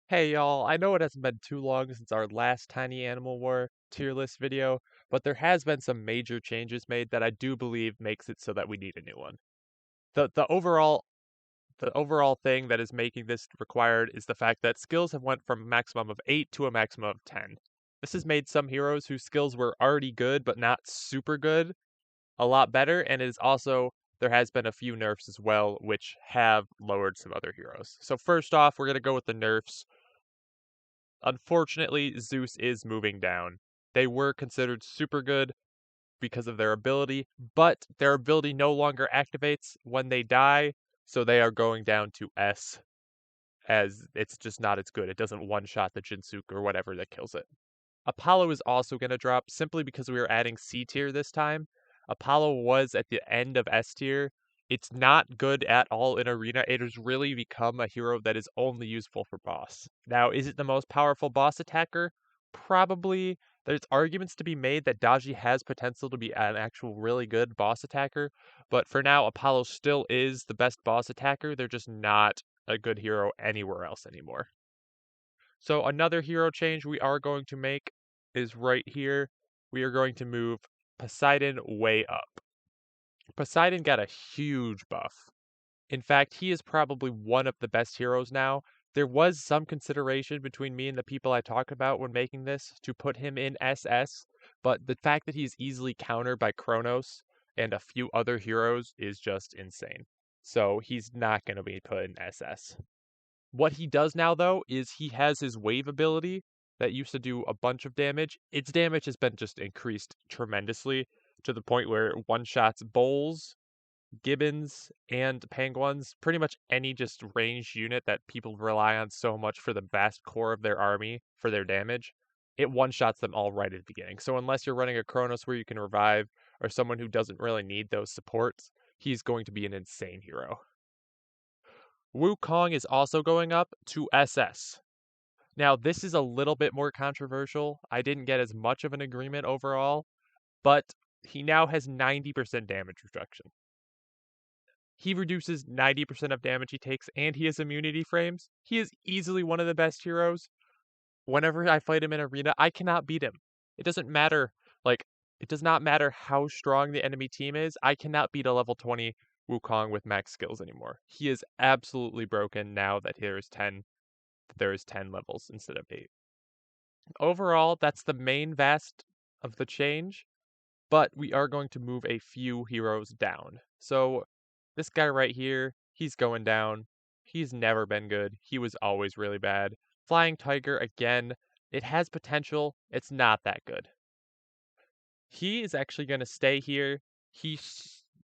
Hey y'all, I know it hasn't been too long since our last Tiny Animal War tier list video, but there has been some major changes made that I do believe makes it so that we need a new one. The overall thing that is making this required is the fact that skills have went from a maximum of 8 to a maximum of 10. This has made some heroes whose skills were already good but not super good a lot better, and it is also there has been a few nerfs as well which have lowered some other heroes. So first off, we're going to go with the nerfs. Unfortunately, Zeus is moving down. They were considered super good because of their ability, but their ability no longer activates when they die, so they are going down to S, as it's just not as good. It doesn't one-shot the Jinsook or whatever that kills it. Apollo is also going to drop simply because we are adding C tier this time. Apollo was at the end of S tier. It's not good at all in Arena. It has really become a hero that is only useful for boss. Now, is it the most powerful boss attacker? Probably. There's arguments to be made that Daji has potential to be an actual really good boss attacker, but for now, Apollo still is the best boss attacker. They're just not a good hero anywhere else anymore. So another hero change we are going to make is right here. We are going to move Poseidon way up. Poseidon got a huge buff. In fact, he is probably one of the best heroes now. There was some consideration between me and the people I talked about when making this to put him in SS, but the fact that he's easily countered by Kronos and a few other heroes is just insane. So he's not going to be put in SS. What he does now, though, is he has his wave ability that used to do a bunch of damage. Its damage has been just increased tremendously to the point where it one-shots Bulls, Gibbons, and Penguins, pretty much any just ranged unit that people rely on so much for the vast core of their army for their damage. It one-shots them all right at the beginning. So unless you're running a Kronos where you can revive, or someone who doesn't really need those supports, he's going to be an insane hero. Wukong is also going up to SS. Now, this is a little bit more controversial. I didn't get as much of an agreement overall, but he now has 90% damage reduction. He reduces 90% of damage he takes, and he has immunity frames. He is easily one of the best heroes. Whenever I fight him in arena, I cannot beat him. It doesn't matter, like, it does not matter how strong the enemy team is. I cannot beat a level 20 Wukong with max skills anymore. He is absolutely broken now that there is 10 levels instead of 8. Overall, that's the main vast of the change, but we are going to move a few heroes down. So this guy right here, he's going down. He's never been good. He was always really bad. Flying Tiger, again, it has potential. It's not that good. He is actually going to stay here.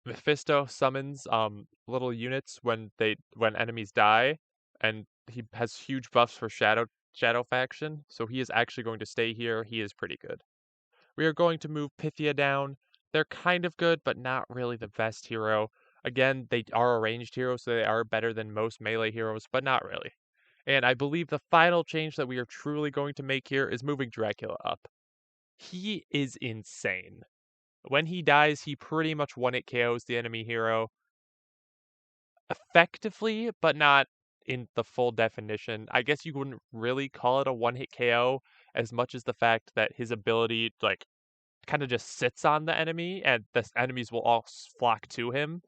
Mephisto summons little units when enemies die, and he has huge buffs for Shadow faction, so he is actually going to stay here. He is pretty good. We are going to move Pythia down. They're kind of good, but not really the best hero. Again, they are a ranged hero, so they are better than most melee heroes, but not really. And I believe the final change that we are truly going to make here is moving Dracula up. He is insane. When he dies, he pretty much one-hit KOs the enemy hero effectively, but not in the full definition. I guess you wouldn't really call it a one-hit KO as much as the fact that his ability, like, kind of just sits on the enemy, and the enemies will all flock to him,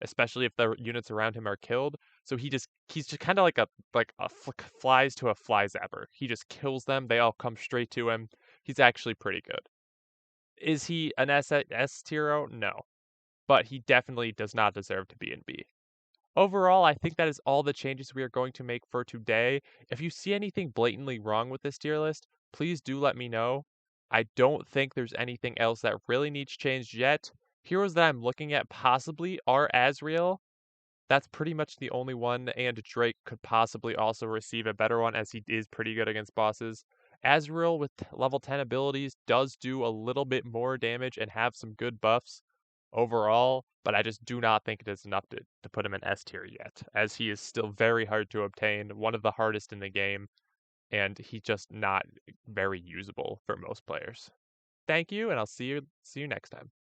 especially if the units around him are killed. So he's just kind of like a flies to a fly zapper. He just kills them. They all come straight to him. He's actually pretty good. Is he an S hero? No, but he definitely does not deserve to be in B. Overall, I think that is all the changes we are going to make for today. If you see anything blatantly wrong with this tier list, please do let me know. I don't think there's anything else that really needs changed yet. Heroes that I'm looking at possibly are Azrael. That's pretty much the only one, and Drake could possibly also receive a better one as he is pretty good against bosses. Azrael with level 10 abilities does do a little bit more damage and have some good buffs overall, but I just do not think it is enough to put him in S tier yet, as he is still very hard to obtain, one of the hardest in the game, and he's just not very usable for most players. Thank you, and I'll see you next time.